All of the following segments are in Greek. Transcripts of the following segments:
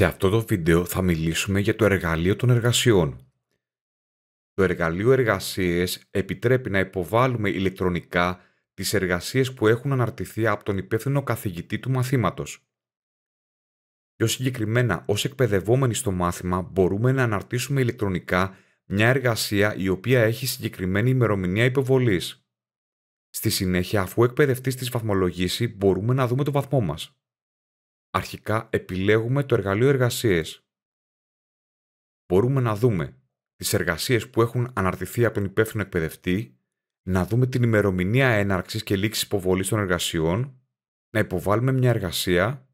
Σε αυτό το βίντεο θα μιλήσουμε για το εργαλείο των εργασιών. Το εργαλείο εργασίες επιτρέπει να υποβάλουμε ηλεκτρονικά τις εργασίες που έχουν αναρτηθεί από τον υπεύθυνο καθηγητή του μαθήματος. Πιο συγκεκριμένα, ως εκπαιδευόμενοι στο μάθημα μπορούμε να αναρτήσουμε ηλεκτρονικά μια εργασία η οποία έχει συγκεκριμένη ημερομηνία υποβολής. Στη συνέχεια, αφού ο εκπαιδευτής της βαθμολογήσει, μπορούμε να δούμε το βαθμό μας. Αρχικά επιλέγουμε το εργαλείο εργασίες. Μπορούμε να δούμε τις εργασίες που έχουν αναρτηθεί από τον υπεύθυνο εκπαιδευτή, να δούμε την ημερομηνία έναρξης και λήξης υποβολής των εργασιών, να υποβάλουμε μια εργασία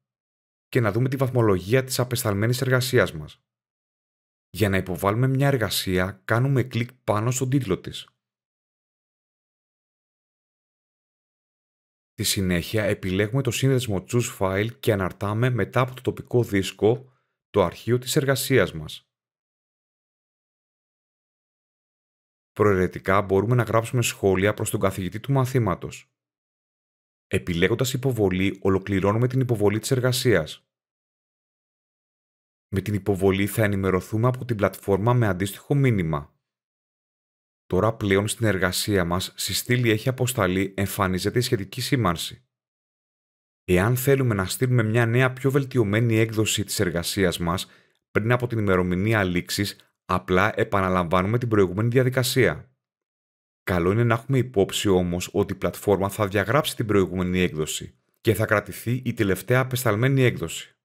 και να δούμε τη βαθμολογία της απεσταλμένης εργασίας μας. Για να υποβάλουμε μια εργασία, κάνουμε κλικ πάνω στον τίτλο της. Στη συνέχεια, επιλέγουμε το σύνδεσμο Choose File και αναρτάμε μετά από το τοπικό δίσκο το αρχείο της εργασίας μας. Προαιρετικά μπορούμε να γράψουμε σχόλια προς τον καθηγητή του μαθήματος. Επιλέγοντας υποβολή, ολοκληρώνουμε την υποβολή της εργασίας. Με την υποβολή θα ενημερωθούμε από την πλατφόρμα με αντίστοιχο μήνυμα. Τώρα πλέον στην εργασία μας, στη στήλη έχει αποσταλεί, εμφανίζεται η σχετική σήμανση. Εάν θέλουμε να στείλουμε μια νέα πιο βελτιωμένη έκδοση της εργασίας μας πριν από την ημερομηνία λήξης, απλά επαναλαμβάνουμε την προηγούμενη διαδικασία. Καλό είναι να έχουμε υπόψη όμως ότι η πλατφόρμα θα διαγράψει την προηγούμενη έκδοση και θα κρατηθεί η τελευταία απεσταλμένη έκδοση.